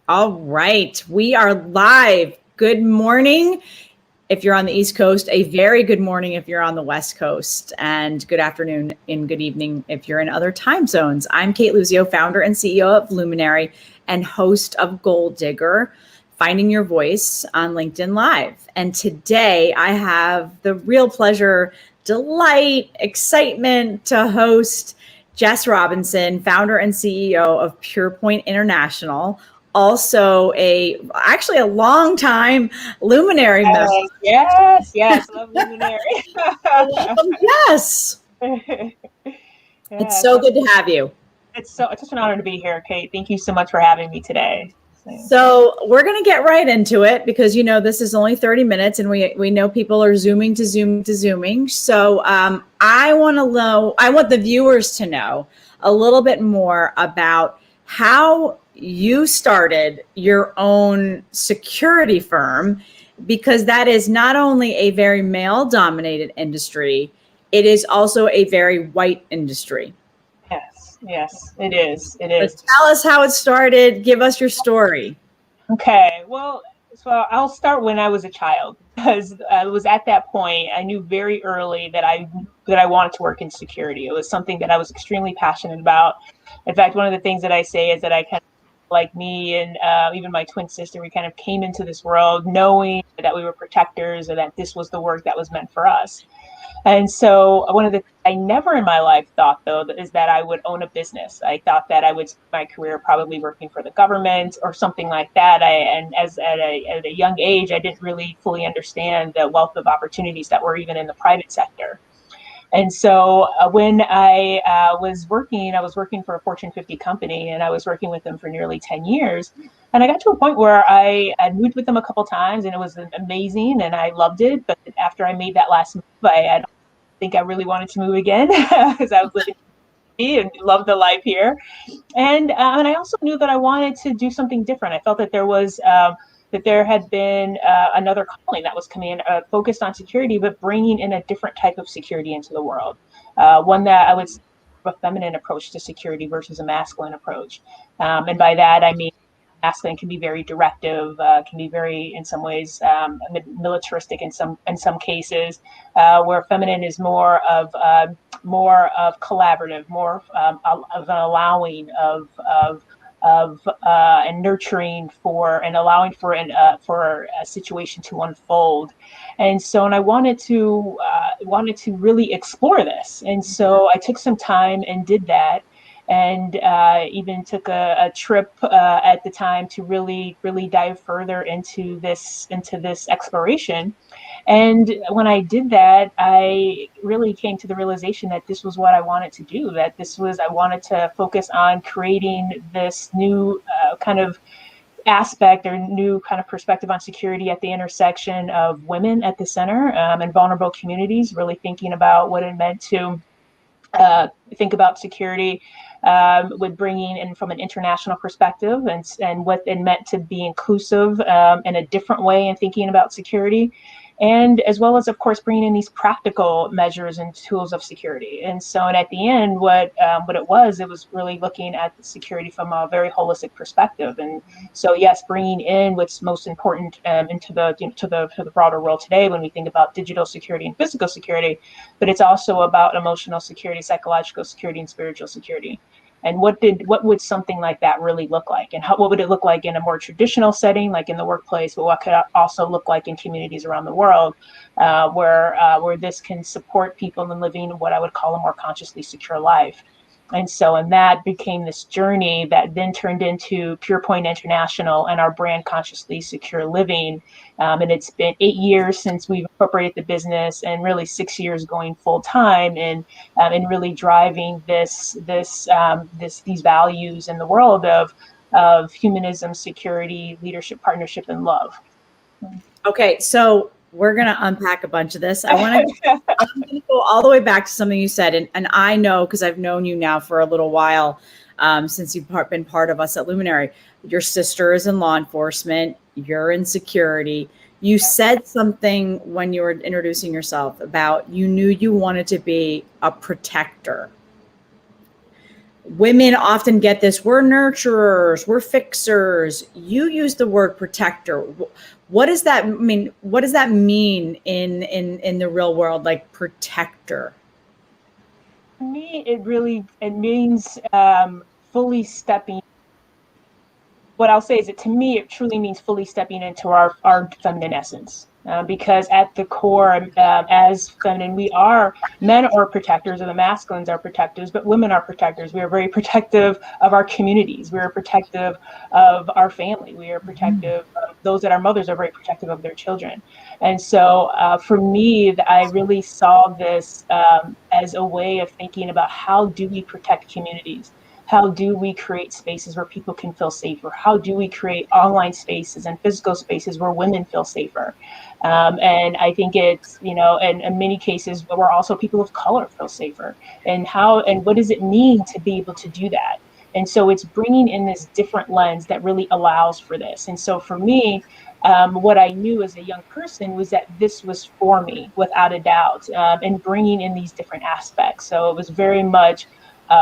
All right, we are live. Good morning. If you're on the East Coast, a very good morning if you're on the West Coast, and good afternoon and good evening if you're in other time zones. I'm Cate Luzio, founder and CEO of Luminary and host of Goaldigger, Finding Your Voice on LinkedIn Live. And today I have the real pleasure, delight, excitement to host Jess Robinson, founder and CEO of PurePoint International, also actually a long time Luminary member. Yes, love Luminary. Yes. It's so good to have you. It's such an honor to be here, Cate. Thank you so much for having me today. So we're going to get right into it because, this is only 30 minutes and we know people are zooming to zooming. So I want the viewers to know a little bit more about how you started your own security firm, because that is not only a very male dominated industry, it is also a very white industry. Yes, it is. It is. But tell us how it started. Give us your story. Okay, well, so I'll start when I was a child, because it was at that point I knew very early that I wanted to work in security. It was something that I was extremely passionate about. In fact, one of the things that I say is that I kind of, like me and even my twin sister, we kind of came into this world knowing that we were protectors and that this was the work that was meant for us. And so one of the things I never in my life thought, though, is that I would own a business. I thought that I would spend my career probably working for the government or something like that. At a young age, I didn't really fully understand the wealth of opportunities that were even in the private sector. And so when I was working for a Fortune 50 company, and I was working with them for nearly 10 years. And I got to a point where I had moved with them a couple of times, and it was amazing, and I loved it. But after I made that last move, I don't think I really wanted to move again because I was living and loved the life here. And I also knew that I wanted to do something different. I felt that there had been another calling that was coming in, focused on security, but bringing in a different type of security into the world. One that I would say a feminine approach to security versus a masculine approach. And by that, I mean, masculine can be very directive, can be very, in some ways, militaristic in some cases, where feminine is more of collaborative, more of an allowing of and nurturing and allowing for a situation to unfold. And so, and I wanted to really explore this. And so I took some time and did that, and even took a trip at the time to really dive further into this exploration. And when I did that, I really came to the realization that this was what I wanted to do, I wanted to focus on creating this new kind of aspect or new kind of perspective on security at the intersection of women at the center, and vulnerable communities, really thinking about what it meant to think about security with bringing in from an international perspective, and what it meant to be inclusive in a different way in thinking about security, and as well as, of course, bringing in these practical measures and tools of security. And so, and at the end, what it was really looking at the security from a very holistic perspective. And so, yes, bringing in what's most important into to the broader world today when we think about digital security and physical security, but it's also about emotional security, psychological security, and spiritual security. And what would something like that really look like? And what would it look like in a more traditional setting, like in the workplace, but what could it also look like in communities around the world, where this can support people in living what I would call a more consciously secure life. And so, and that became this journey that then turned into PurePoint International and our brand Consciously Secure Living. And it's been 8 years since we've incorporated the business, and really 6 years going full time, and really driving these values in the world of humanism, security, leadership, partnership, and love. Okay, so we're going to unpack a bunch of this. I'm going to go all the way back to something you said. And I know, because I've known you now for a little while, since you've been part of us at Luminary. Your sister is in law enforcement. You're in security. You said something when you were introducing yourself about you knew you wanted to be a protector. women often get this, we're nurturers, we're fixers. You use the word protector. What does that mean? What does that mean in the real world, like protector? For me, it means fully stepping. What I'll say is that to me, it truly means fully stepping into our feminine essence. Because at the core, as feminine, men are protectors, or the masculines are protectors, but women are protectors. We are very protective of our communities. We are protective of our family. We are protective of those that our mothers are very protective of their children. And so for me, I really saw this as a way of thinking about how do we protect communities? How do we create spaces where people can feel safer? How do we create online spaces and physical spaces where women feel safer? And I think it's, and in many cases where also people of color feel safer. And what does it mean to be able to do that? And so it's bringing in this different lens that really allows for this. And so for me, what I knew as a young person was that this was for me, without a doubt, and bringing in these different aspects. So it was very much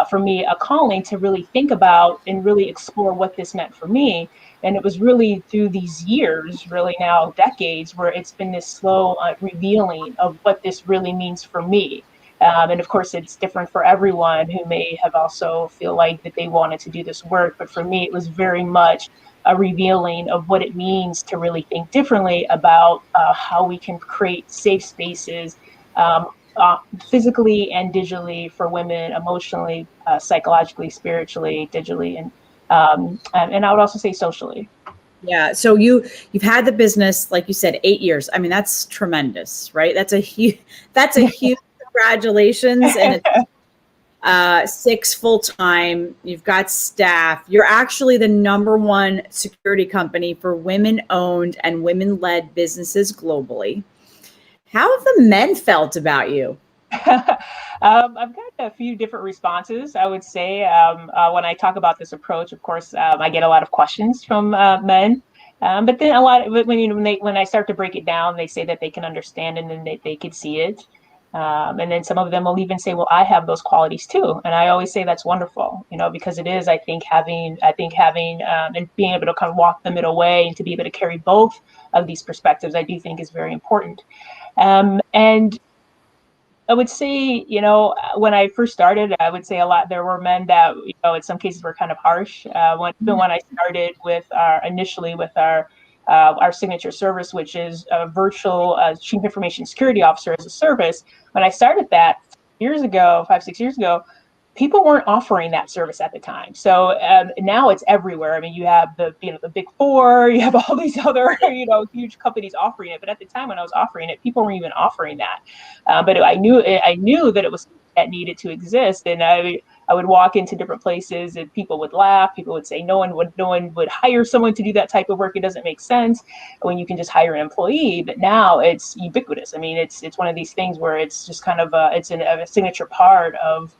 for me, a calling to really think about and really explore what this meant for me. And it was really through these years, really now decades, where it's been this slow revealing of what this really means for me. And of course, it's different for everyone who may have also feel like that they wanted to do this work. But for me, it was very much a revealing of what it means to really think differently about how we can create safe spaces, um, physically and digitally, for women, emotionally, psychologically, spiritually, digitally, and I would also say socially. Yeah. So you've had the business, like you said, 8 years. I mean, that's tremendous, right? That's a huge congratulations. And it's six full time. You've got staff. You're actually the number one security company for women owned and women led businesses globally. How have the men felt about you? I've got a few different responses, I would say. When I talk about this approach, of course, I get a lot of questions from men. But then when I start to break it down, they say that they can understand, and then they can see it. And then some of them will even say, "Well, I have those qualities too." And I always say that's wonderful, because it is, I think, having and being able to kind of walk the middle way and to be able to carry both of these perspectives, I do think is very important. And I would say, when I first started, I would say there were men that, in some cases were kind of harsh. Even when I started initially with our signature service, which is a virtual chief information security officer as a service. When I started that 5, 6 years ago, people weren't offering that service at the time. So now it's everywhere. I mean, you have the big four, you have all these other, huge companies offering it. But at the time when I was offering it, people weren't even offering that. But I knew that it was that needed to exist. And I would walk into different places and people would laugh. People would say, no one would hire someone to do that type of work. It doesn't make sense when you can just hire an employee. But now it's ubiquitous. I mean, it's one of these things where it's just kind of a signature part of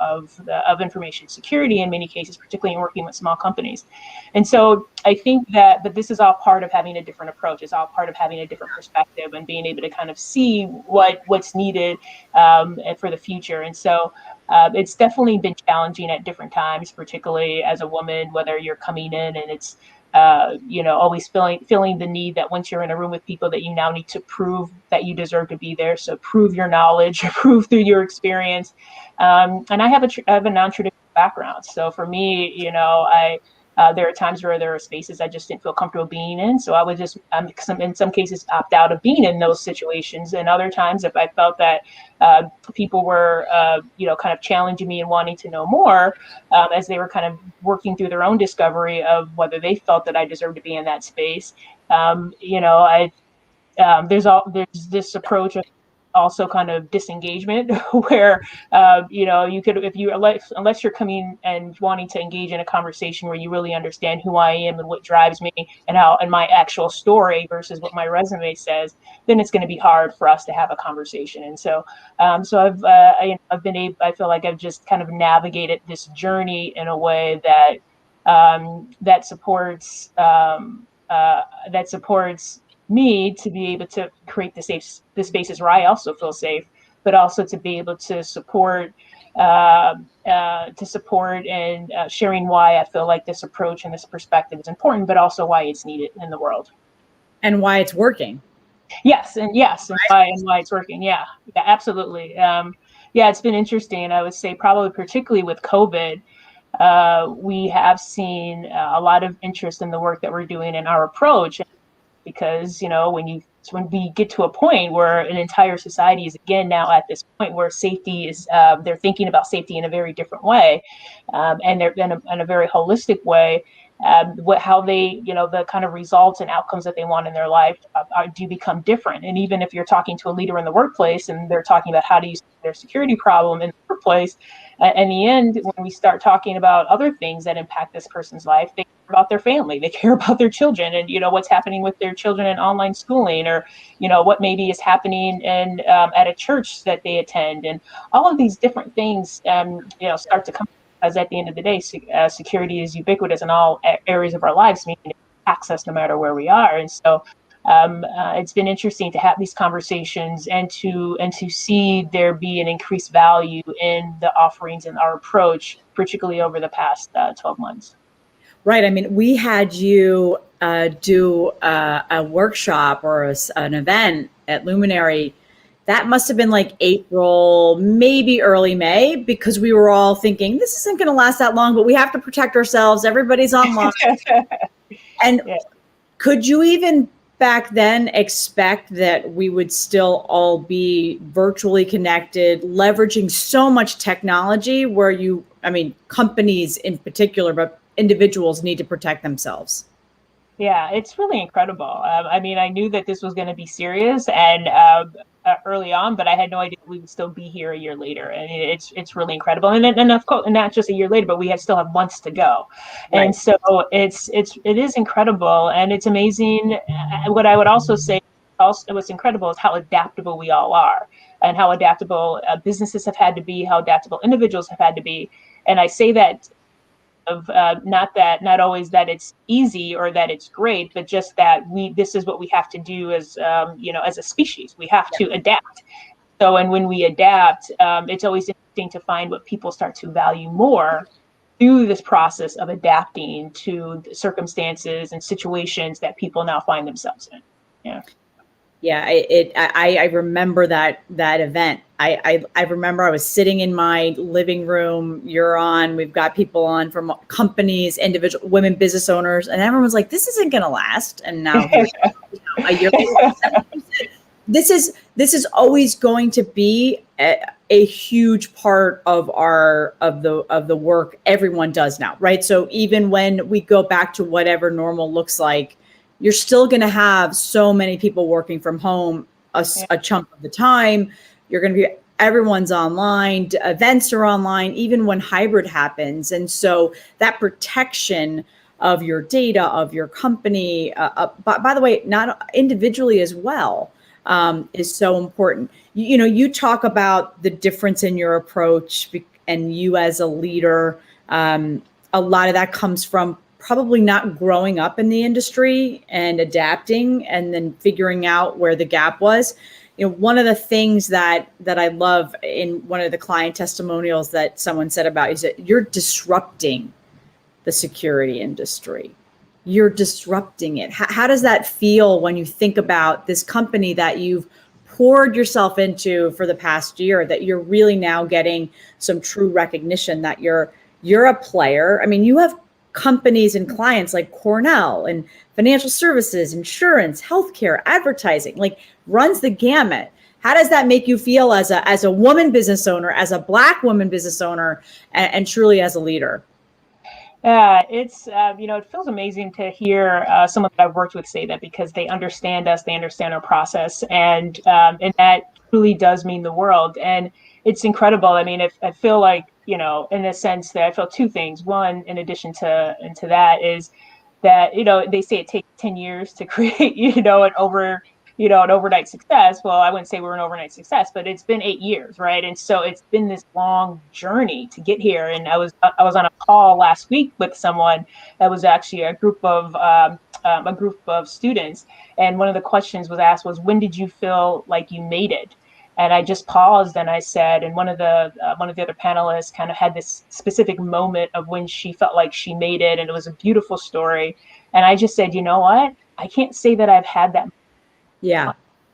information security in many cases, particularly in working with small companies. And so I think but this is all part of having a different approach. It's all part of having a different perspective and being able to kind of see what's needed for the future. And so it's definitely been challenging at different times, particularly as a woman, whether you're coming in and it's always feeling the need that once you're in a room with people that you now need to prove that you deserve to be there. So prove your knowledge, prove through your experience. And I have a non-traditional background. So for me, there are times where there are spaces I just didn't feel comfortable being in. So I would just, in some cases, opt out of being in those situations. And other times, if I felt that people were, kind of challenging me and wanting to know more, as they were kind of working through their own discovery of whether they felt that I deserved to be in that space, there's this approach of also kind of disengagement where you could, unless you're coming and wanting to engage in a conversation where you really understand who I am and what drives me and my actual story versus what my resume says, then it's going to be hard for us to have a conversation. And so I feel like I've just kind of navigated this journey in a way that supports me to be able to create the spaces where I also feel safe, but also to be able to support to support and sharing why I feel like this approach and this perspective is important, but also why it's needed in the world. And why it's working. Yes, and why it's working. Yeah, absolutely. Yeah, it's been interesting. I would say probably particularly with COVID, we have seen a lot of interest in the work that we're doing and our approach, because when we get to a point where an entire society is again now at this point where safety is they're thinking about safety in a very different way, and they're in a very holistic way. How they, the kind of results and outcomes that they want in their life do become different. And even if you're talking to a leader in the workplace and they're talking about how to use their security problem in the workplace, in the end, when we start talking about other things that impact this person's life, they care about their family, they care about their children, and what's happening with their children in online schooling, or what maybe is happening in at a church that they attend, and all of these different things start to come. Because at the end of the day, security is ubiquitous in all areas of our lives, meaning access no matter where we are. And so it's been interesting to have these conversations and to see there be an increased value in the offerings and our approach, particularly over the past 12 months. Right. I mean, we had you do a workshop or an event at Luminary. That must have been like April, maybe early May, because we were all thinking this isn't going to last that long, but we have to protect ourselves. Everybody's online. And yeah. Could you even back then expect that we would still all be virtually connected, leveraging so much technology where companies in particular, but individuals need to protect themselves? Yeah, it's really incredible. I knew that this was going to be serious and early on, but I had no idea we would still be here a year later. And it's really incredible. And of course, and not just a year later, but we still have months to go. Right. And so it is incredible, and it's amazing. What I would also say, what's incredible is how adaptable we all are, and how adaptable businesses have had to be, how adaptable individuals have had to be. And I say that of not always that it's easy or that it's great, but just that this is what we have to do as as a species. We have to adapt. So, and when we adapt, it's always interesting to find what people start to value more through this process of adapting to the circumstances and situations that people now find themselves in. Yeah. Yeah, I remember that event. I remember I was sitting in my living room. You're on. We've got people on from companies, individual women business owners, and everyone's like, "This isn't going to last." And now, a year later, this is always going to be a huge part of the work everyone does now, right? So even when we go back to whatever normal looks like, you're still going to have so many people working from home a chunk of the time. You're going to be, everyone's online, events are online, even when hybrid happens. And so that protection of your data, of your company, by the way, not individually as well, is so important. You talk about the difference in your approach and you as a leader. A lot of that comes from probably not growing up in the industry and adapting and then figuring out where the gap was. One of the things that I love in one of the client testimonials that someone said about you is that you're disrupting the security industry. You're disrupting it. How does that feel when you think about this company that you've poured yourself into for the past year, that you're really now getting some true recognition that you're a player? I mean, you have companies and clients like Cornell and financial services, insurance, healthcare, advertising, like runs the gamut. How does that make you feel as a woman business owner, as a Black woman business owner, and truly as a leader? It's it feels amazing to hear someone that I've worked with say that, because they understand us, they understand our process, and that truly does mean the world. And it's incredible. I mean, I feel like, in a sense that I feel two things. One, in addition to that, is that they say it takes 10 years to create an overnight success. Well, I wouldn't say we're an overnight success, but it's been 8 years, right? And so it's been this long journey to get here. And I was on a call last week with someone that was actually a group of students, and one of the questions was asked was, when did you feel like you made it? And I just paused and I said, and one of the other panelists kind of had this specific moment of when she felt like she made it, and it was a beautiful story. And I just said, you know what? I can't say that I've had that. Yeah.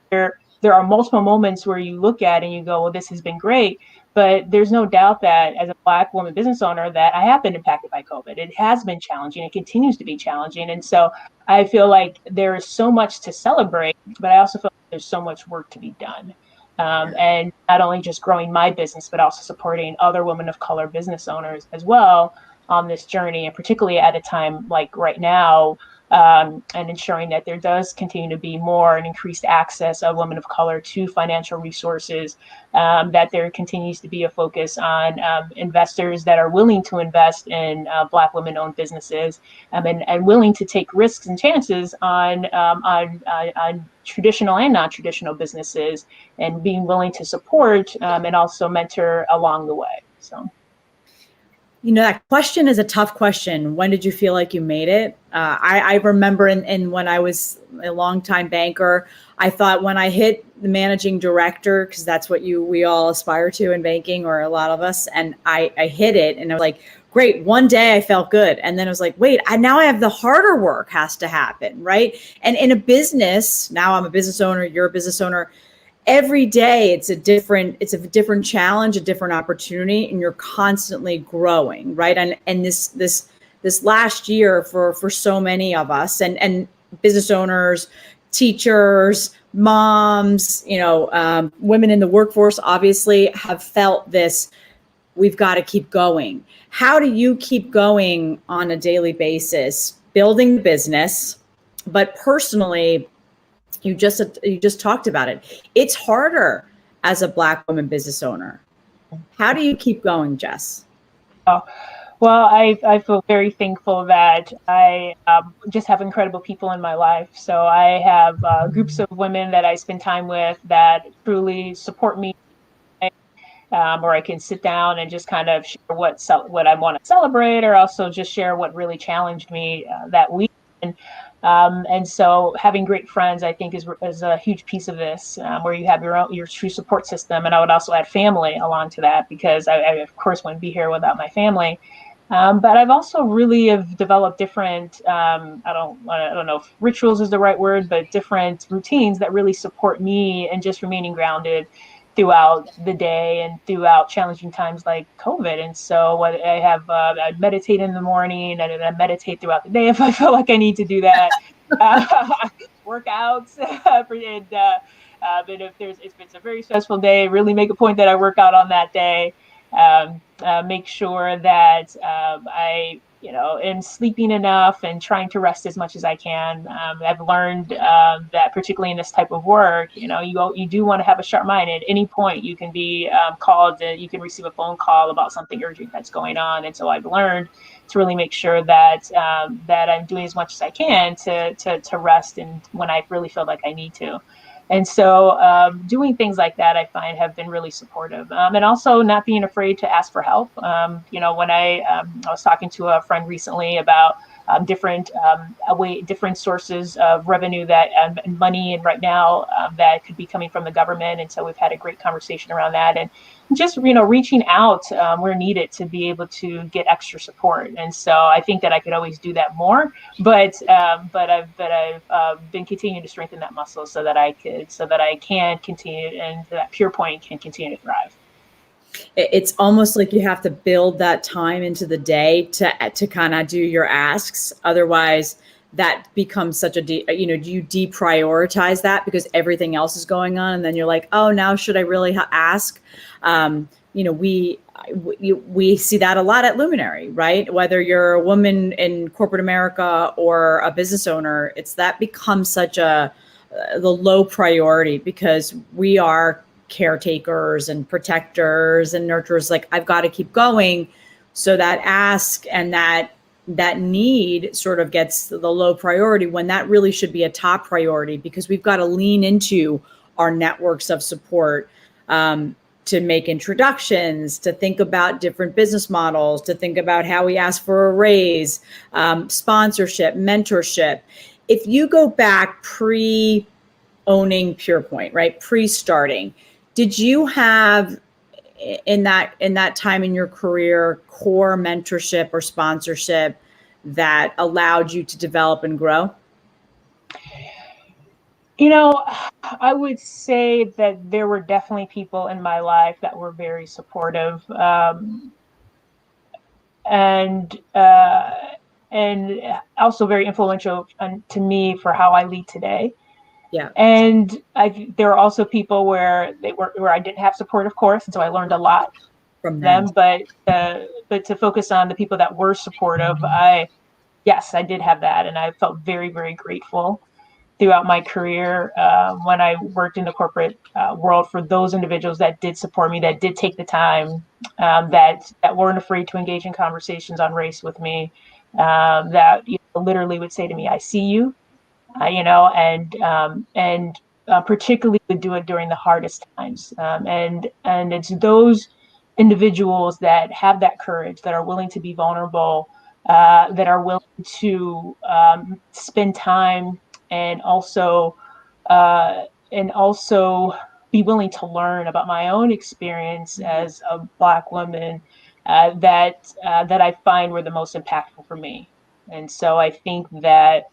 There are multiple moments where you look at and you go, well, this has been great. But there's no doubt that as a Black woman business owner, that I have been impacted by COVID. It has been challenging. It continues to be challenging. And so I feel like there is so much to celebrate, but I also feel like there's so much work to be done. And not only just growing my business, but also supporting other women of color business owners as well on this journey, and particularly at a time like right now, and ensuring that there does continue to be more and increased access of women of color to financial resources, that there continues to be a focus on investors that are willing to invest in Black women-owned businesses, and willing to take risks and chances on traditional and non-traditional businesses, and being willing to support and also mentor along the way. So. That question is a tough question. When did you feel like you made it? I remember in when I was a longtime banker, I thought when I hit the managing director, because that's what we all aspire to in banking, or a lot of us, and I hit it, and I was like, great. One day I felt good, and then I was like, wait, now I have the harder work has to happen, right? And in a business, now I'm a business owner, you're a business owner. Every day it's a different challenge, a different opportunity, and you're constantly growing, right? And this last year for so many of us, and business owners, teachers, moms, women in the workforce, obviously have felt this. We've got to keep going. How do you keep going on a daily basis, building the business, but personally? You just talked about it. It's harder as a Black woman business owner. How do you keep going, Jess? Oh, well, I feel very thankful that I just have incredible people in my life. So I have groups of women that I spend time with that truly support me, or I can sit down and just kind of share what I want to celebrate, or also just share what really challenged me that week. And so having great friends, I think, is a huge piece of this, where you have your true support system. And I would also add family along to that, because I of course wouldn't be here without my family. But I've also really have developed different, I don't know if rituals is the right word, but different routines that really support me and just remaining grounded throughout the day and throughout challenging times like COVID. And so I meditate in the morning, and I meditate throughout the day if I feel like I need to do that. Workouts, but if it's a very stressful day, really make a point that I work out on that day. Make sure that I am sleeping enough and trying to rest as much as I can. I've learned that particularly in this type of work, you do want to have a sharp mind. At any point you can be called, you can receive a phone call about something urgent that's going on. And so I've learned to really make sure that that I'm doing as much as I can to rest, and when I really feel like I need to. And so doing things like that, I find, have been really supportive. And also not being afraid to ask for help. When I was talking to a friend recently about different sources of revenue and money, and right now that could be coming from the government. And so we've had a great conversation around that, and just reaching out where needed to be able to get extra support. And so I think that I could always do that more, but I've been continuing to strengthen that muscle so that I can continue, and that Pure Point can continue to thrive. It's almost like you have to build that time into the day to kind of do your asks. Otherwise, that becomes such a you deprioritize that because everything else is going on, and then you're like, oh, now should I really ask? We see that a lot at Luminary, right? Whether you're a woman in corporate America or a business owner, that becomes such the low priority, because we are caretakers and protectors and nurturers. Like, I've got to keep going. So that ask and that need sort of gets the low priority, when that really should be a top priority, because we've got to lean into our networks of support, to make introductions, to think about different business models, to think about how we ask for a raise, sponsorship, mentorship. If you go back pre-owning PurePoint, right, pre-starting, Did you have in that time in your career core mentorship or sponsorship that allowed you to develop and grow? I would say that there were definitely people in my life that were very supportive, and and also very influential to me for how I lead today. Yeah. And there are also people where I didn't have support, of course, and so I learned a lot From from them. them. But to focus on the people that were supportive, yes, I did have that, and I felt very, very grateful throughout my career when I worked in the corporate world for those individuals that did support me, that did take the time, that weren't afraid to engage in conversations on race with me, that literally would say to me, "I see you," and particularly would do it during the hardest times. And it's those individuals that have that courage, that are willing to be vulnerable, that are willing to spend time and also uh, and also be willing to learn about my own experience as a Black woman, that I find were the most impactful for me. And so I think that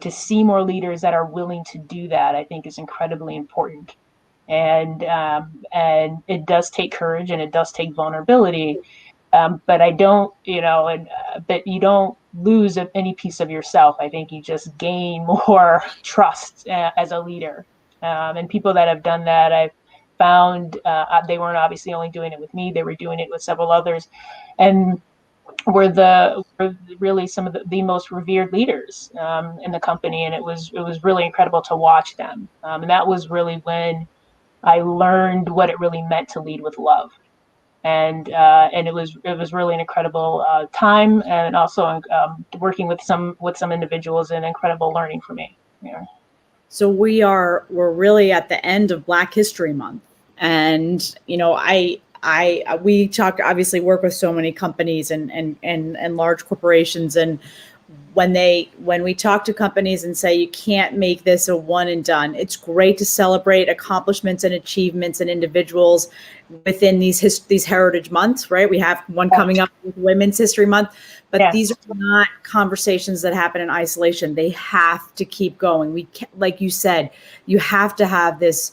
to see more leaders that are willing to do that, I think is incredibly important. And it does take courage and it does take vulnerability, but I don't, but you don't lose any piece of yourself. I think you just gain more trust as a leader. And people that have done that, I've found they weren't obviously only doing it with me; they were doing it with several others, and were really some of the most revered leaders in the company. And it was really incredible to watch them. And that was really when I learned what it really meant to lead with love. And it was really an incredible time, and also working with some individuals, and incredible learning for me. Yeah. So we're really at the end of Black History Month, and we talk, obviously work with so many companies and large corporations, and when we talk to companies and say you can't make this a one and done, it's great to celebrate accomplishments and achievements and individuals within these heritage months, right? We have one coming up with Women's History Month, but Yes. these are not conversations that happen in isolation. They have to keep going. Like you said, you have to have this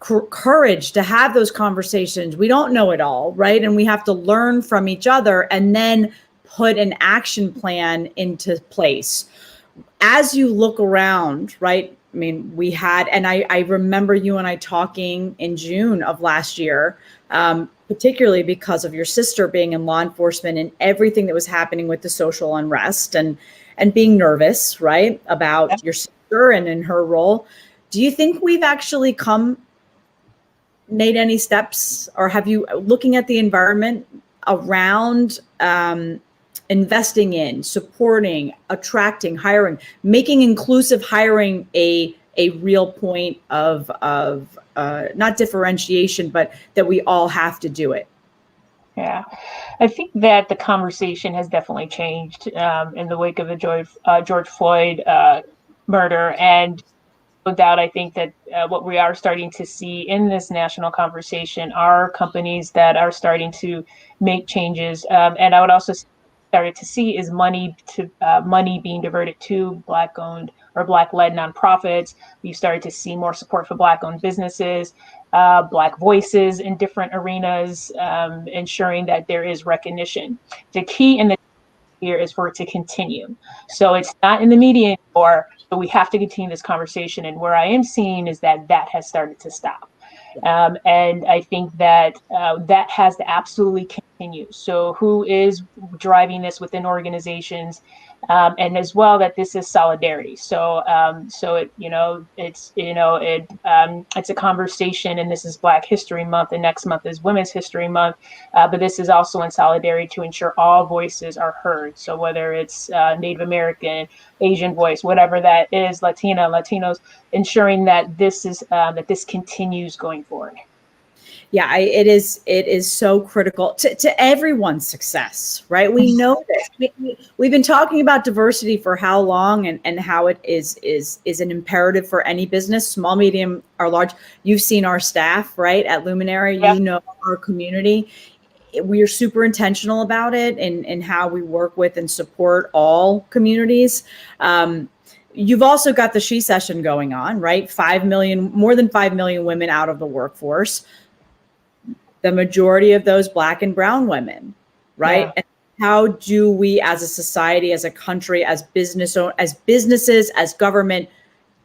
courage to have those conversations. We don't know it all, right? And we have to learn from each other and then put an action plan into place. As you look around, right? I mean, I remember you and I talking in June of last year, particularly because of your sister being in law enforcement and everything that was happening with the social unrest and being nervous, right, about your sister and in her role. Do you think we've actually made any steps, or have you, looking at the environment around investing in, supporting, attracting, hiring, making inclusive hiring a real point of not differentiation, but that we all have to do it? Yeah, I think that the conversation has definitely changed in the wake of the George Floyd murder. And no doubt, I think that what we are starting to see in this national conversation are companies that are starting to make changes. And I would also started to see is money being diverted to Black-owned or Black-led nonprofits. We've started to see more support for Black-owned businesses, Black voices in different arenas, ensuring that there is recognition. The key in the here is for it to continue. So it's not in the media anymore, but we have to continue this conversation. And where I am seeing is that has started to stop. And I think that that has to absolutely continue. So who is driving this within organizations, and as well that this is solidarity. So it's a conversation, and this is Black History Month, and next month is Women's History Month, but this is also in solidarity to ensure all voices are heard. So whether it's Native American, Asian voice, whatever that is, Latinos, ensuring that this continues going forward. Yeah, it is so critical to everyone's success, right? We know this. We've been talking about diversity for how long, and how it is an imperative for any business, small, medium, or large. You've seen our staff, right, at Luminary. Yeah. You know our community. We are super intentional about it, and how we work with and support all communities. You've also got the She Session going on, right? More than 5 million women out of the workforce. The majority of those Black and brown women, right? Yeah. And how do we, as a society, as a country, as businesses, as government,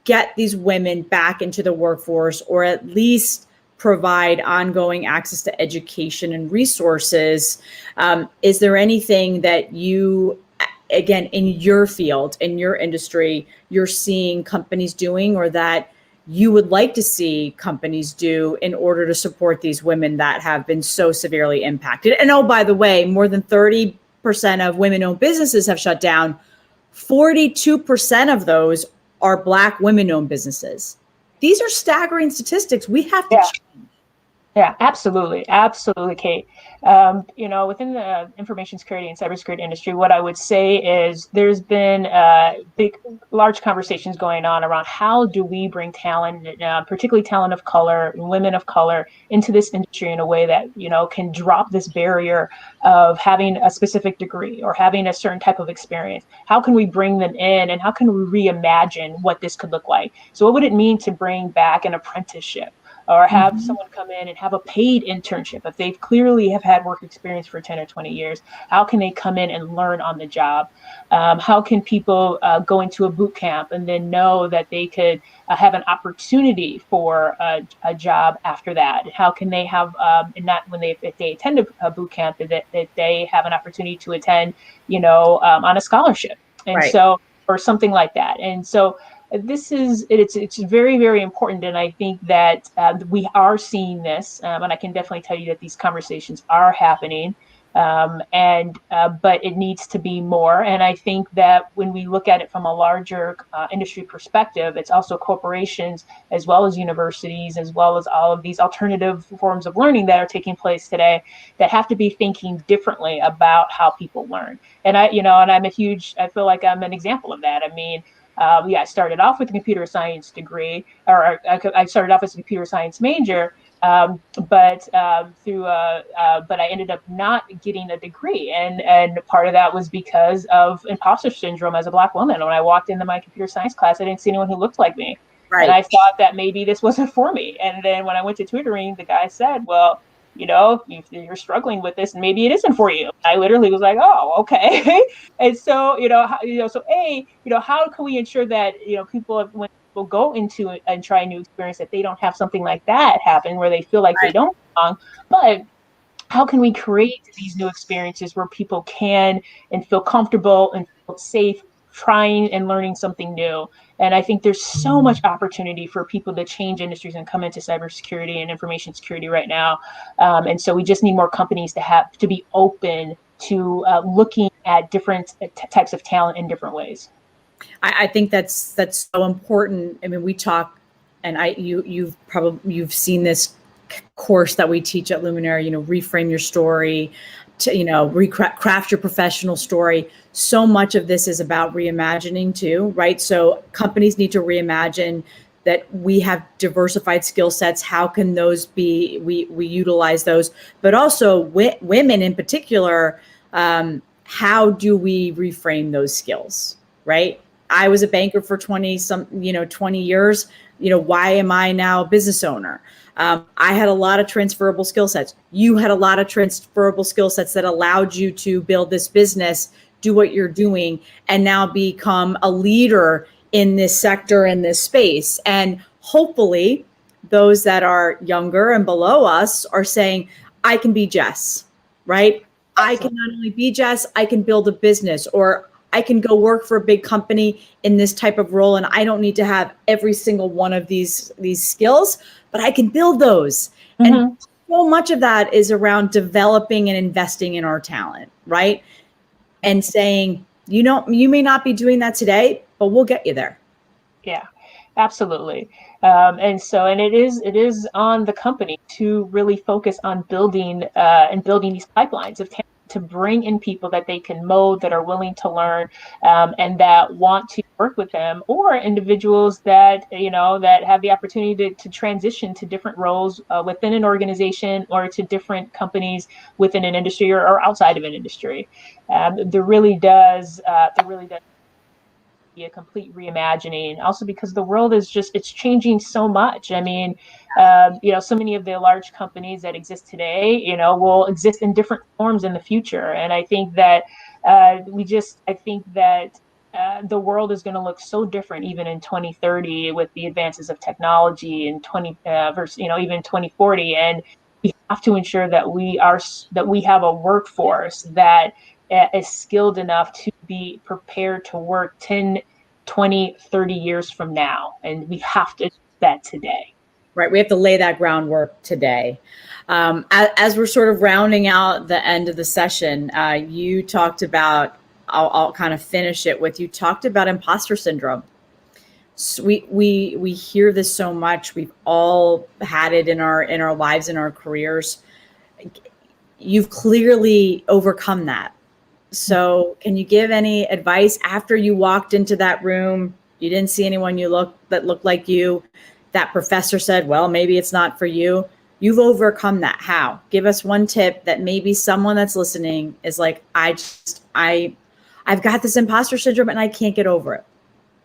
get these women back into the workforce, or at least provide ongoing access to education and resources? Is there anything that you, again, in your field, in your industry, you're seeing companies doing, or that you would like to see companies do in order to support these women that have been so severely impacted? And oh, by the way, more than 30% of women-owned businesses have shut down. 42% of those are Black women-owned businesses. These are staggering statistics. We have to change. Yeah, absolutely. Absolutely, Cate. Within the information security and cybersecurity industry, what I would say is there's been large conversations going on around how do we bring talent, particularly talent of color, women of color, into this industry in a way that, can drop this barrier of having a specific degree or having a certain type of experience. How can we bring them in, and how can we reimagine what this could look like? So what would it mean to bring back an apprenticeship, or have someone come in and have a paid internship? If they clearly have had work experience for 10 or 20 years, how can they come in and learn on the job? How can people go into a boot camp and then know that they could have an opportunity for a job after that? How can they have, if they attend a boot camp, that they have an opportunity to attend, on a scholarship, and Right. so, or something like that. And so it's very, very important. And I think that we are seeing this, and I can definitely tell you that these conversations are happening, but it needs to be more. And I think that when we look at it from a larger industry perspective, it's also corporations, as well as universities, as well as all of these alternative forms of learning that are taking place today, that have to be thinking differently about how people learn. And I feel like I'm an example of that. I mean, I started off with a computer science degree, or I started off as a computer science major, but I ended up not getting a degree, and part of that was because of imposter syndrome as a Black woman. When I walked into my computer science class, I didn't see anyone who looked like me, and I thought that maybe this wasn't for me. And then when I went to tutoring, the guy said, "Well, if you're struggling with this, maybe it isn't for you." I literally was like, "Oh, okay." And so, how can we ensure that, people, when people go into it and try a new experience, that they don't have something like that happen where they feel like they don't belong? But how can we create these new experiences where people can and feel comfortable and feel safe trying and learning something new? And I think there's so much opportunity for people to change industries and come into cybersecurity and information security right now. And so we just need more companies to be open to looking at different types of talent in different ways. I think that's so important. I mean, we talk, and you've seen this course that we teach at Luminary, reframe your story, to, craft your professional story. So much of this is about reimagining too, right? So companies need to reimagine that we have diversified skill sets. How can those be, we utilize those, but also women in particular, how do we reframe those skills, right? I was a banker for 20 years. Why am I now a business owner? I had a lot of transferable skill sets. You had a lot of transferable skill sets that allowed you to build this business, do what you're doing, and now become a leader in this sector, in this space. And hopefully those that are younger and below us are saying, I can be Jess, right? I can not only be Jess, I can build a business, or I can go work for a big company in this type of role, and I don't need to have every single one of these skills, but I can build those. Mm-hmm. And so much of that is around developing and investing in our talent, right? And saying, you may not be doing that today, but we'll get you there. Yeah. Absolutely. And it is on the company to really focus on building these pipelines of talent, to bring in people that they can mold, that are willing to learn, and that want to work with them, or individuals that, that have the opportunity to transition to different roles within an organization, or to different companies within an industry, or outside of an industry. There really does be a complete reimagining, also because the world is just, it's changing so much. I mean, so many of the large companies that exist today, will exist in different forms in the future. And I think that the world is going to look so different even in 2030, with the advances of technology, and even 2040. And we have to ensure that we have a workforce that is skilled enough to be prepared to work 10, 20, 30 years from now. And we have to do that today. Right. We have to lay that groundwork today. As we're sort of rounding out the end of the session, you talked about, I'll kind of finish it with, you talked about imposter syndrome. So we hear this so much. We've all had it in our lives, in our careers. You've clearly overcome that. So can you give any advice after you walked into that room? You didn't see anyone that looked like you. That professor said, well, maybe it's not for you. You've overcome that. How? Give us one tip that maybe someone that's listening is like, I've got this imposter syndrome and I can't get over it.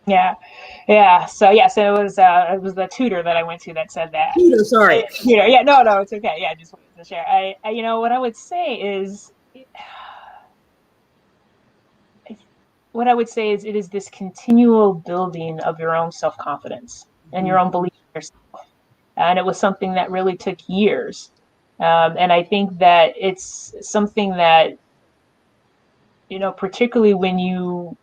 Yeah. So it was the tutor that I went to that said that. Sorry. Yeah, no, it's okay. Yeah, just wanted to share. What I would say is, it is this continual building of your own self-confidence and your own belief in yourself. And it was something that really took years. And I think that it's something that, particularly when you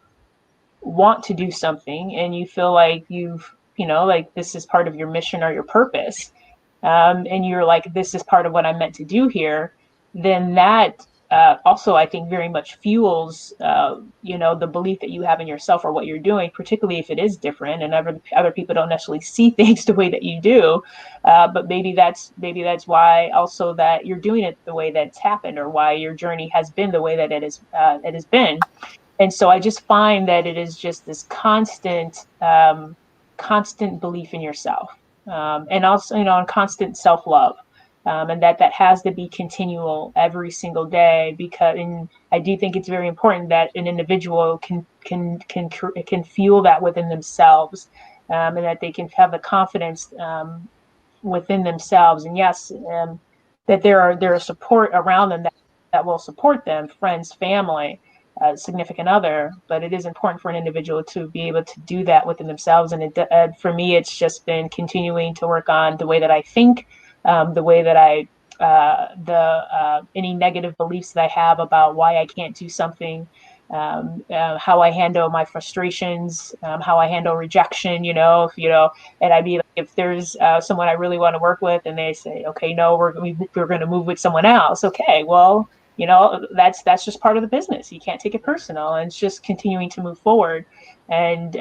want to do something and you feel like like this is part of your mission or your purpose, and you're like, this is part of what I'm meant to do here, then that also, I think, very much fuels, the belief that you have in yourself or what you're doing, particularly if it is different and other people don't necessarily see things the way that you do. But maybe that's why also that you're doing it the way that's happened, or why your journey has been the way that it has been. And so I just find that it is just this constant belief in yourself, and also, and constant self-love. And that has to be continual every single day, and I do think it's very important that an individual can feel that within themselves, and that they can have the confidence within themselves. And yes, that there are support around them that will support them, friends, family, significant other. But it is important for an individual to be able to do that within themselves. And for me, it's just been continuing to work on the way that I think, the way that any negative beliefs that I have about why I can't do something, how I handle my frustrations, how I handle rejection, and I mean, if there's someone I really want to work with and they say, okay, no, we're going to move with someone else. Okay, well, that's just part of the business. You can't take it personal, and it's just continuing to move forward. And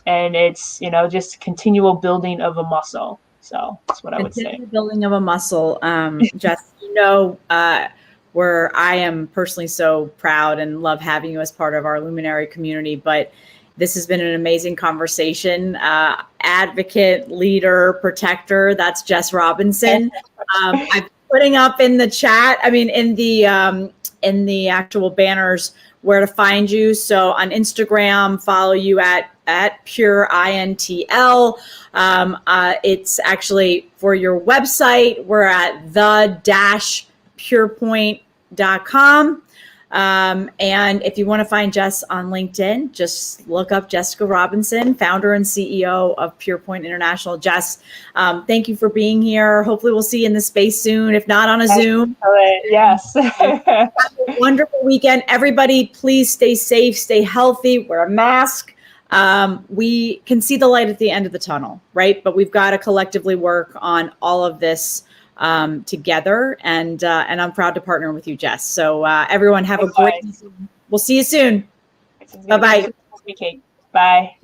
it's, just continual building of a muscle. So that's what I would say. Building of a muscle. Jess, where I am personally so proud and love having you as part of our Luminary community, but this has been an amazing conversation. Advocate, leader, protector, that's Jess Robinson. I'm putting up in the chat, in the actual banners, where to find you. So on Instagram, follow you at Pure INTL. It's actually for your website. We're at the-purepoint.com. And if you want to find Jess on LinkedIn, just look up Jessica Robinson, founder and CEO of PurePoint International. Jess, thank you for being here. Hopefully we'll see you in the space soon, if not on a Zoom. Yes. Have a wonderful weekend. Everybody, please stay safe, stay healthy, wear a mask. We can see the light at the end of the tunnel, right? But we've got to collectively work on all of this together, and I'm proud to partner with you, Jess. So everyone have a great. We'll see you soon. Bye-bye. Bye.